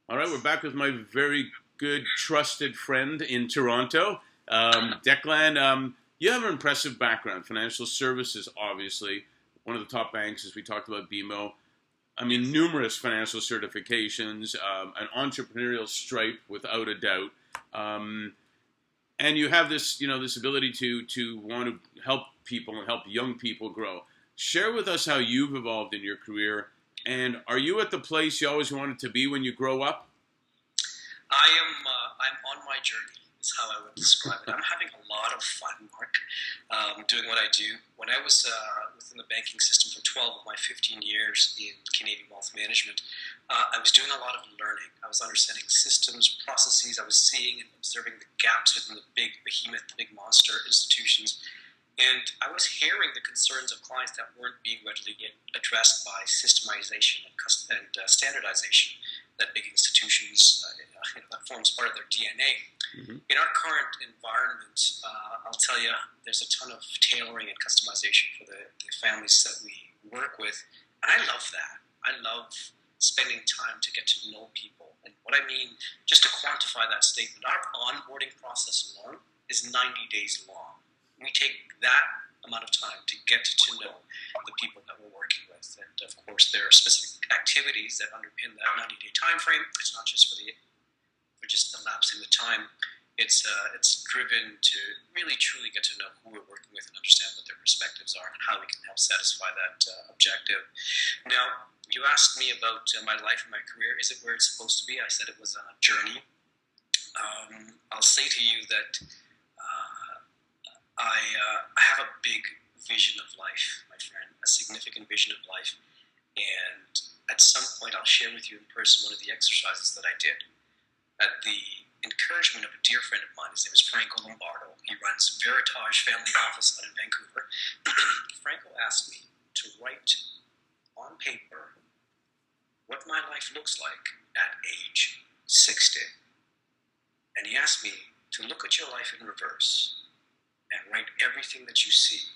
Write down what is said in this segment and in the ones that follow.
All right, we're back with my very good, trusted friend in Toronto, Declan. You have an impressive background, financial services, obviously, one of the top banks, as we talked about, BMO. I mean, Yes. numerous financial certifications, an entrepreneurial stripe, without a doubt. Um, and you have this, this ability to want to help people and help young people grow. Share with us how you've evolved in your career, and are you at the place you always wanted to be when you grow up? I'm on my journey, is how I would describe it. I'm having a lot of fun, Mark, doing what I do. When I was within the banking system for 12 of my 15 years in Canadian wealth management, I was doing a lot of learning. I was understanding systems, processes. I was seeing and observing the gaps within the big behemoth, the big monster institutions. And I was hearing the concerns of clients that weren't being readily addressed by systemization and standardization that big institutions, that forms part of their DNA. Mm-hmm. In our current environment, I'll tell you, there's a ton of tailoring and customization for the families that we work with. And I love that. I love spending time to get to know people. And what I mean, just to quantify that statement, our onboarding process alone is 90 days long. We take that amount of time to get to know the people that we're working with. And of course, there are specific activities that underpin that 90-day time frame. It's not just for just elapsing the time. It's driven to really truly get to know who we're working with and understand what their perspectives are and how we can help satisfy that objective. Now, you asked me about my life and my career. Is it where it's supposed to be? I said it was a journey. I'll say to you that I have a big vision of life, my friend, a significant vision of life. And at some point, I'll share with you in person one of the exercises that I did. At the encouragement of a dear friend of mine, his name is Franco Lombardo. He runs Veritage Family Office out in Vancouver. Franco asked me to write on paper what my life looks like at age 60. And he asked me to look at your life in reverse and write everything that you see.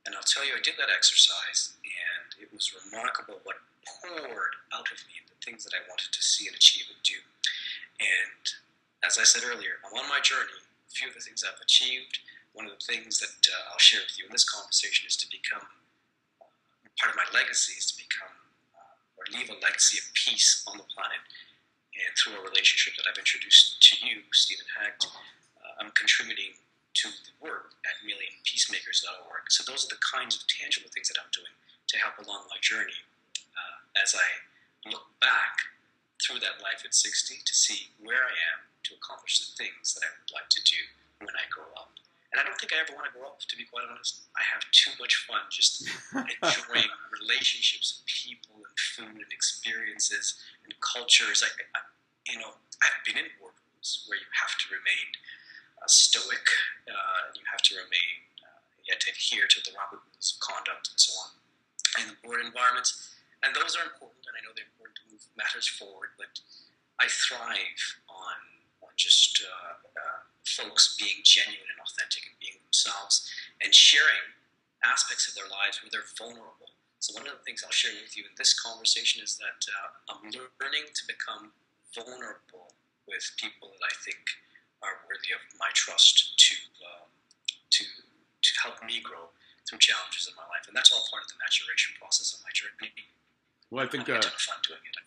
And I'll tell you, I did that exercise, and it was remarkable what poured out of me, the things that I wanted to see and achieve and do. And as I said earlier, I'm on my journey. A few of the things I've achieved, one of the things that I'll share with you in this conversation is to become, part of my legacy is to become, or leave a legacy of peace on the planet. And through a relationship that I've introduced to you, Stephen Hagt, I'm contributing to the work at millionpeacemakers.org. So those are the kinds of tangible things that I'm doing to help along my journey as I look back through that life at 60 to see where I am to accomplish the things that I would like to do when I grow up. And I don't think I ever want to grow up, to be quite honest. I have too much fun just enjoying relationships and people and food and experiences and cultures. I've been in boardrooms where you have to remain stoic, you have to remain, you have to adhere to the Robert rules of conduct and so on, in the board environments. And those are important, and I know they're important to move matters forward, but I thrive on just folks being genuine and authentic and being themselves and sharing aspects of their lives where they're vulnerable. So one of the things I'll share with you in this conversation is that I'm learning to become vulnerable with people that I think are worthy of my trust to help me grow through challenges in my life, and that's all part of the maturation process of my journey. Well, I think I had a ton of fun doing it.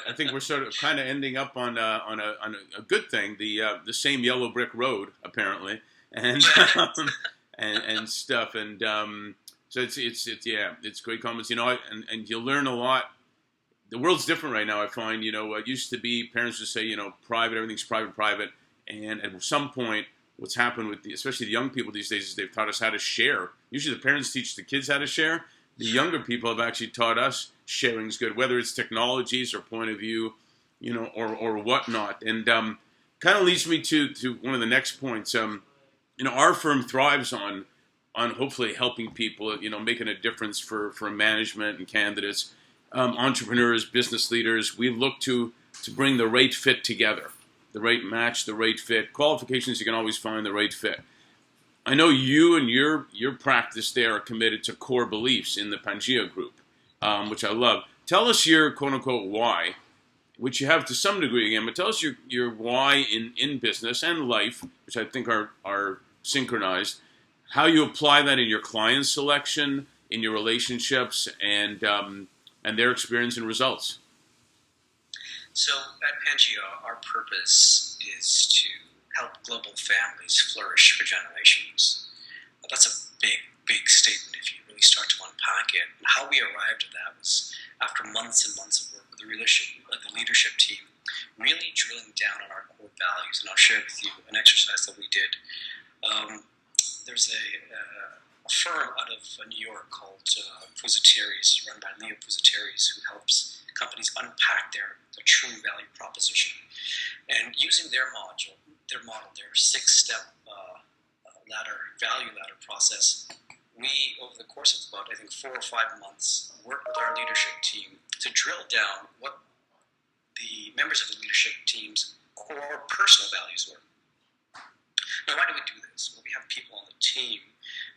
I think we're sort of kind of ending up on a good thing. The same yellow brick road, apparently, and and stuff. And so it's great comments. And you learn a lot. The world's different right now. I find it used to be parents would say private, everything's private. And at some point, what's happened with especially the young people these days is they've taught us how to share. Usually the parents teach the kids how to share. The younger people have actually taught us sharing's good, whether it's technologies or point of view, or whatnot. And kind of leads me to one of the next points. Our firm thrives on hopefully helping people, making a difference for management and candidates, entrepreneurs, business leaders. We look to bring the right fit together. The right match, the right fit. Qualifications, you can always find the right fit. I know you and your practice there are committed to core beliefs in the Pangea group, which I love. Tell us your quote-unquote why which you have to some degree again, but tell us your why in business and life, which I think are synchronized, how you apply that in your client selection, in your relationships, and their experience and results. So at Pangea, our purpose is to help global families flourish for generations. That's a big statement if you really start to unpack it. And how we arrived at that was after months and months of work with the leadership team, really drilling down on our core values. And I'll share with you an exercise that we did. There's a firm out of New York called Fusiteries, run by Leo Fusiteries, who helps companies unpack their true value proposition. And using their model, their 6-step value ladder process, we, over the course of about, I think, 4 or 5 months, worked with our leadership team to drill down what the members of the leadership team's core personal values were. Now, why do we do this? Well, we have people on the team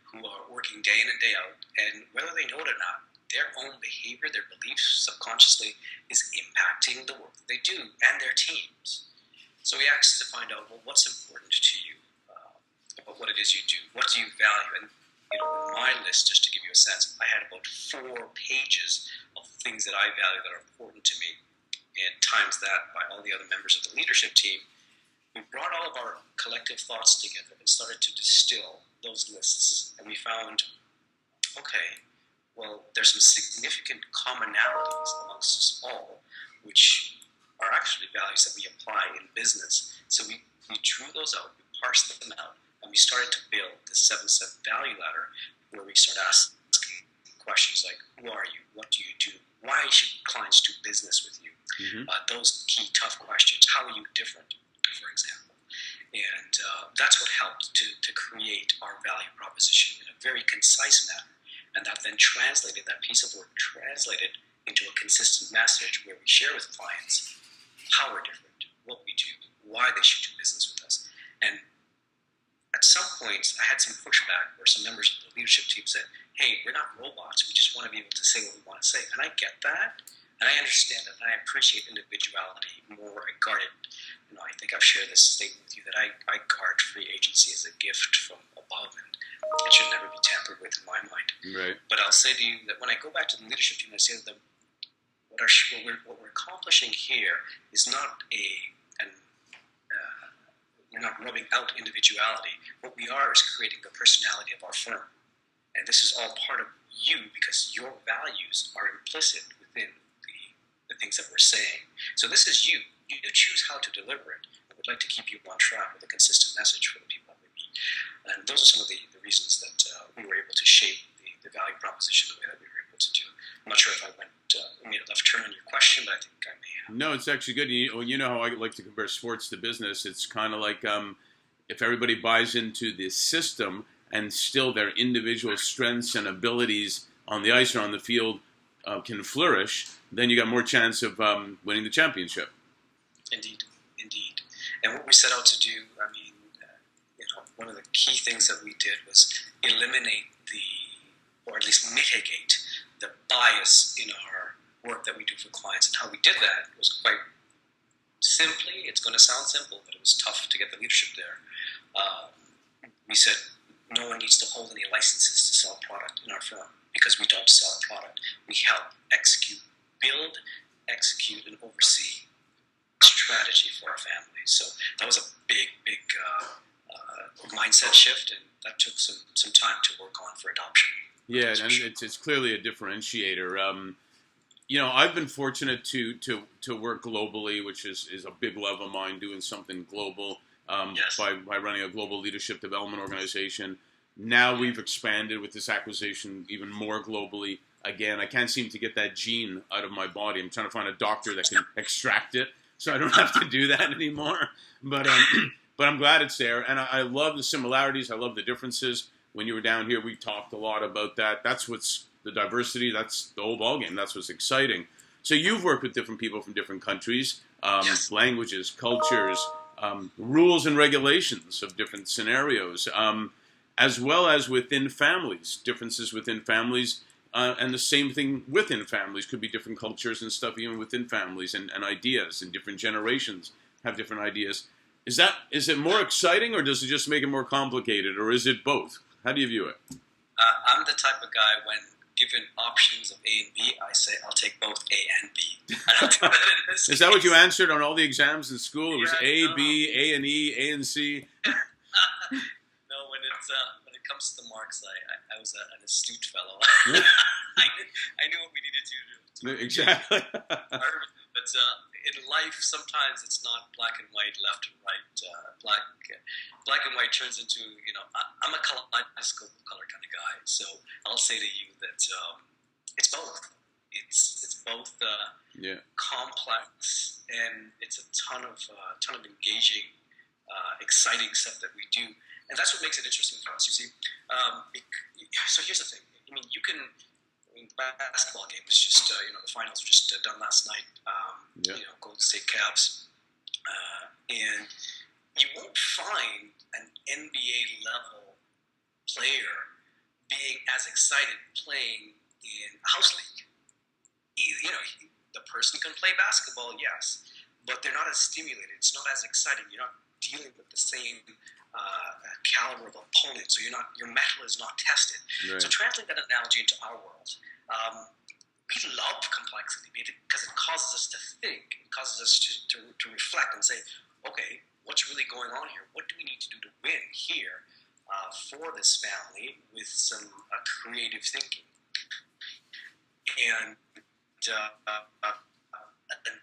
who are working day in and day out, and whether they know it or not, their own behavior, their beliefs subconsciously is impacting the work that they do and their teams. So we asked to find out, well, what's important to you about what it is you do? What do you value? And in my list, just to give you a sense, I had about 4 pages of things that I value that are important to me, and times that by all the other members of the leadership team. We brought all of our collective thoughts together and started to distill those lists, and we found, okay, well, there's some significant commonalities amongst us all, which are actually values that we apply in business. So we drew those out, we parsed them out, and we started to build the 7-step value ladder, where we started asking questions like, who are you? What do you do? Why should clients do business with you? Mm-hmm. Those key tough questions. How are you different, for example? And that's what helped to create our value proposition in a very concise manner. And that then that piece of work translated into a consistent message where we share with clients how we're different, what we do, why they should do business with us. And at some points, I had some pushback where some members of the leadership team said, hey, we're not robots, we just want to be able to say what we want to say. And I get that, and I understand that, and I appreciate individuality more. I guard it. I think I've shared this statement with you that I guard free agency as a gift from above, and it should never be tampered with in my mind. Right. But I'll say to you that when I go back to the leadership team, I say to them, what we're accomplishing here is not we're not rubbing out individuality. What we are is creating the personality of our firm. And this is all part of you because your values are implicit within the things that we're saying. So this is you. You choose how to deliver it. I would like to keep you on track with a consistent message for the people that we meet. And those are some of the reasons that we were able to shape the value proposition the way that we were able to do. I'm not sure if I made a left turn on your question, but I think I may have. No, it's actually good. You know how I like to compare sports to business. It's kind of like if everybody buys into the system and still their individual strengths and abilities on the ice or on the field can flourish, then you got more chance of winning the championship. Indeed. And what we set out to do, one of the key things that we did was eliminate or at least mitigate the bias in our work that we do for clients. And how we did that was quite simply, it's going to sound simple, but it was tough to get the leadership there. We said no one needs to hold any licenses to sell product in our firm because we don't sell product. We help build, execute, and oversee strategy for our families. So that was a big mindset shift, and that took some time to work on for adoption. Yeah, and it's clearly a differentiator. I've been fortunate to work globally, which is a big love of mine, doing something global Yes. by running a global leadership development organization. Now we've expanded with this acquisition even more globally. Again, I can't seem to get that gene out of my body. I'm trying to find a doctor that can extract it, so I don't have to do that anymore. But I'm glad it's there, and I love the similarities. I love the differences. When you were down here, we talked a lot about that. That's what's the diversity. That's the whole ballgame. That's what's exciting. So you've worked with different people from different countries, Yes. languages, cultures, rules and regulations of different scenarios, as well as within families, differences within families And the same thing within families. Could be different cultures and stuff even within families, and ideas, and different generations have different ideas. Is it more exciting, or does it just make it more complicated, or is it both? How do you view it? I'm the type of guy, when given options of A and B, I say I'll take both A and B. I don't do that in this Is that what you answered on all the exams in school? It was A, no. B, A and E, A and C? No, when it comes to the marks, I was an astute fellow. I knew what we needed to do. Exactly. But in life, sometimes it's not black and white, left and right. Black and white turns into, I'm a kaleidoscope color kind of guy. So I'll say to you that it's both. It's both complex, and it's a ton of engaging, exciting stuff that we do. And that's what makes it interesting for us, you see. So here's the thing. Basketball game was just, the finals were just done last night. Golden State Cavs. And you won't find an NBA level player being as excited playing in a house league. The person can play basketball, yes, but they're not as stimulated. It's not as exciting. You're not dealing with the same caliber of opponent, so your mettle is not tested. Right. So translate that analogy into our world. We love complexity because it causes us to think. It causes us to reflect and say, okay, what's really going on here? What do we need to do to win here for this family with some creative thinking? And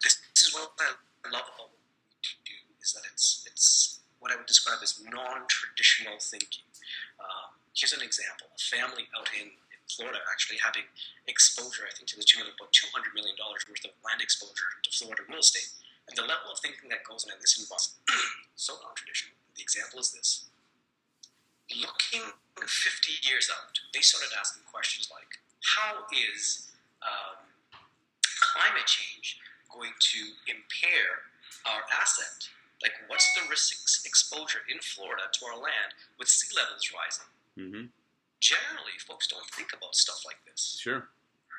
this is what I love about what we do, is that it's what I would describe as non-traditional thinking. Here's an example. A family out in Florida actually having exposure, I think, to the tune of about $200 million worth of land exposure to Florida real estate. And the level of thinking that goes in this was so non-traditional. The example is this. Looking 50 years out, they started asking questions like, how is climate change going to impair our asset? Like, what's the risk exposure in Florida to our land with sea levels rising? Mm-hmm. Generally, folks don't think about stuff like this. Sure.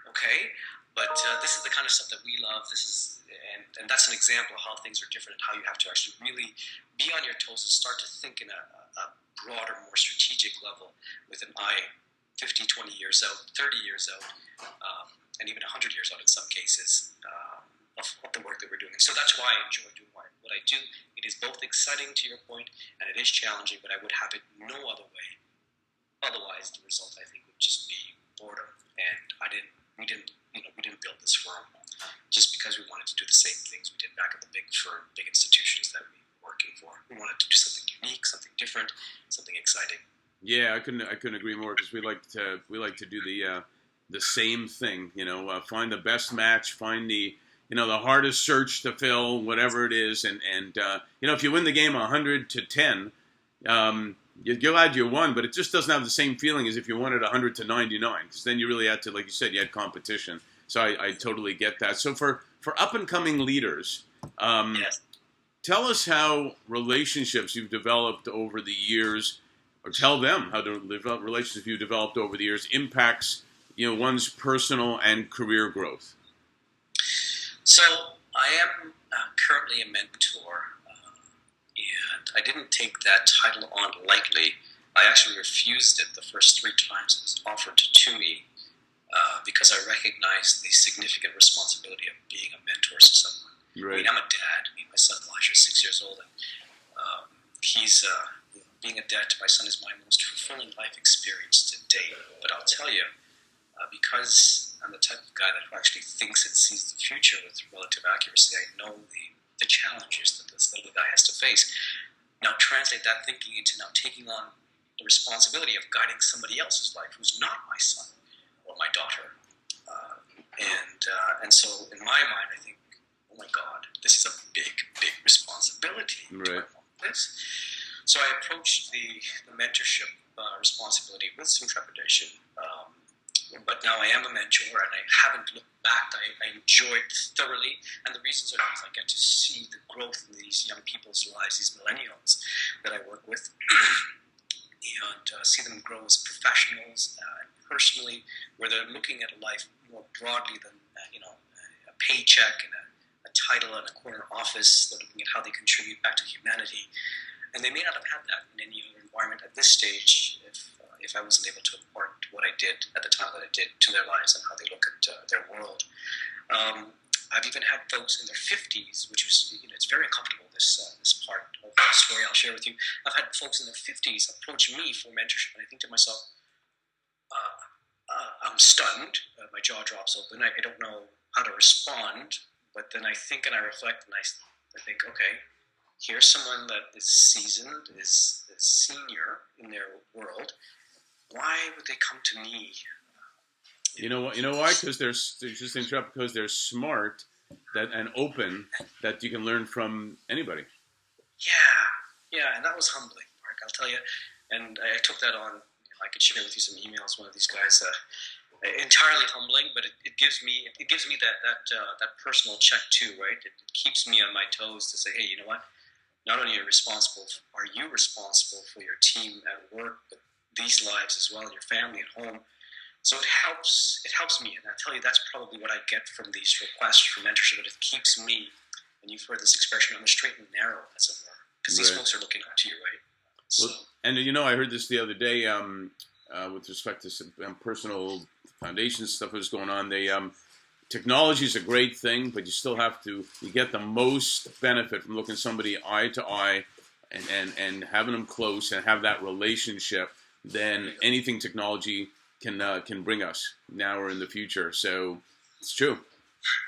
Okay? But this is the kind of stuff that we love. And that's an example of how things are different and how you have to actually really be on your toes and start to think in a broader, more strategic level with an eye 50, 20 years out, 30 years out, and even 100 years out in some cases of the work that we're doing. And so that's why I enjoy doing what I do. It is both exciting, to your point, and it is challenging, but I would have it no other way. Otherwise, the result, I think, would just be boredom. And we didn't build this firm just because we wanted to do the same things we did back at the big firm, big institutions that we were working for. We wanted to do something unique, something different, something exciting. Yeah, I couldn't agree more, because we like to do the same thing. Find the best match, find the hardest search to fill, whatever it is, and if you win the game 100 to 10. You're glad you won, but it just doesn't have the same feeling as if you won it 100 to 99, because then you really had to, like you said, you had competition. So I totally get that. So for up-and-coming leaders, yes. Tell us how relationships you've developed over the years, or tell them how the relationships you've developed over the years impacts one's personal and career growth. So I am currently a mentor. And I didn't take that title on lightly. I actually refused it the first 3 times it was offered to me because I recognized the significant responsibility of being a mentor to someone. Right. I mean, I'm a dad. My son Elijah is 6 years old, and he's being a dad to my son is my most fulfilling life experience to date. But I'll tell you, because I'm the type of guy that actually thinks and sees the future with relative accuracy, I know the challenges that this little guy has to face. Now translate that thinking into now taking on the responsibility of guiding somebody else's life who's not my son or my daughter. And so in my mind, I think, oh my God, this is a big, big responsibility. Right. So I approached the mentorship responsibility with some trepidation. But now I am a mentor, and I haven't looked back. I enjoy it thoroughly, and the reasons are because I get to see the growth in these young people's lives, these millennials that I work with. and see them grow as professionals and personally, where they're looking at life more broadly than a paycheck and a title and a corner office. They're looking at how they contribute back to humanity, and they may not have had that in any other environment at this stage if I wasn't able to impart what I did at the time that I did to their lives and how they look at their world. I've even had folks in their 50s, which was, it's very uncomfortable, this part of the story I'll share with you. I've had folks in their 50s approach me for mentorship, and I think to myself, I'm stunned. My jaw drops open. I don't know how to respond, but then I think and I reflect, and I think, okay, here's someone that is seasoned, is senior in their world. Why would they come to me? You know why? Because because they're smart and open, that you can learn from anybody. Yeah, and that was humbling, Mark, I'll tell you. And I took that on. I could share with you some emails. One of these guys, entirely humbling, but it gives me that personal check too, right? It keeps me on my toes to say, hey, you know what? Not only are you responsible for your team at work, but these lives as well, your family at home. So it helps me, and I tell you, that's probably what I get from these requests for mentorship. It keeps me, and you've heard this expression, on the straight and narrow, as it were, because these folks are looking up to you, right? So, well, and I heard this the other day with respect to some personal foundation stuff that was going on. Technology is a great thing, but you still have to get the most benefit from looking somebody eye to eye and having them close and have that relationship than anything technology can bring us now or in the future. So it's true.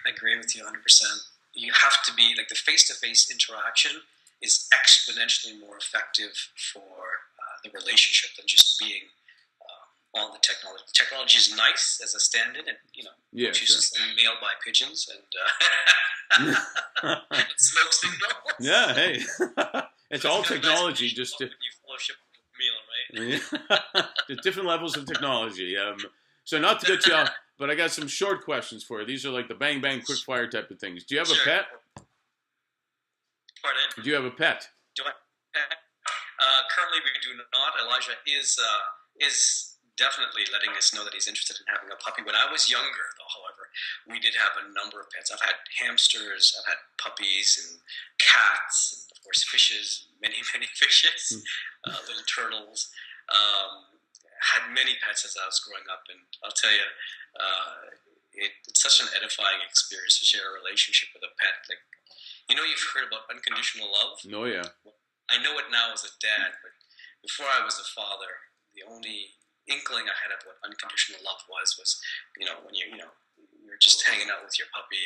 I agree with you 100%. You have to be, the face-to-face interaction is exponentially more effective for the relationship than just being on the technology. Technology is nice as a stand-in, and uses mail by pigeons and smoke signals. Yeah, hey, it's all technology. Just to meal, right? There's different levels of technology. So not to get you off, but I got some short questions for you. These are like the bang bang quick fire type of things. Do you have a pet? Pardon? Do you have a pet? Do I? Currently, we do not. Elijah is definitely letting us know that he's interested in having a puppy. When I was younger, though, however, we did have a number of pets. I've had hamsters, I've had puppies and cats, and of course fishes, many fishes, little turtles. Had many pets as I was growing up, and I'll tell you, it's such an edifying experience to share a relationship with a pet. You've heard about unconditional love. Oh yeah. I know it now as a dad, but before I was a father, the only inkling I had of what unconditional love was when you're just hanging out with your puppy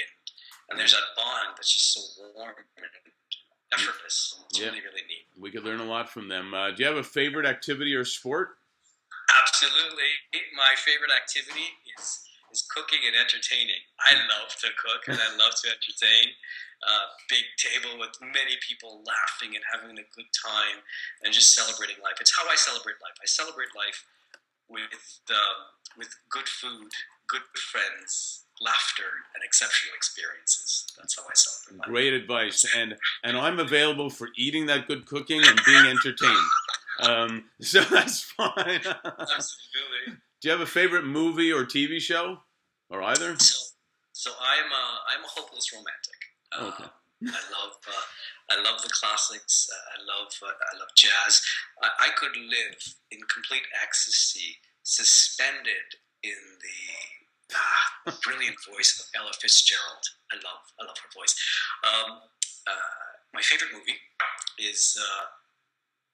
and there's that bond that's just so warm and effortless. It's really, really neat. We could learn a lot from them. Do you have a favorite activity or sport? Absolutely. My favorite activity is cooking and entertaining. I love to cook and I love to entertain. Big table with many people laughing and having a good time and just celebrating life. It's how I celebrate life. I celebrate life with good food, good friends, laughter, and exceptional experiences. That's how I celebrate life. Great advice. And I'm available for eating that good cooking and being entertained. So that's fine. Absolutely. Do you have a favorite movie or TV show, or either? So I'm a hopeless romantic. Okay. I love the classics. I love jazz. I could live in complete ecstasy, suspended in the brilliant voice of Ella Fitzgerald. I love her voice. My favorite movie is,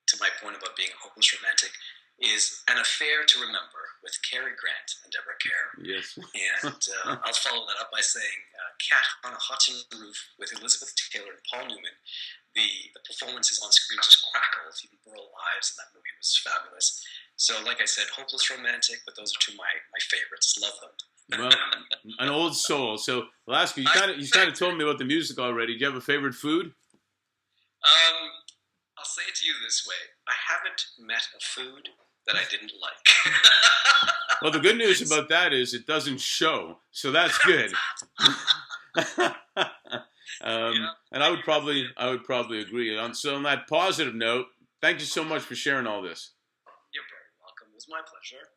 to my point about being a hopeless romantic, is An Affair to Remember with Cary Grant and Deborah Kerr. Yes. And I'll follow that up by saying Cat on a Hot Tin Roof with Elizabeth Taylor and Paul Newman. The performances on screen just crackled. Even Burl Ives in that movie was fabulous. So, like I said, hopeless romantic, but those are two of my favorites. Love them. Well, an old soul. So, I'll ask you. You kind of told me about the music already. Do you have a favorite food? I'll say it to you this way: I haven't met a food that I didn't like. Well, the good news about that is it doesn't show, so that's good. And I would probably agree. So on that positive note, thank you so much for sharing all this. my pleasure.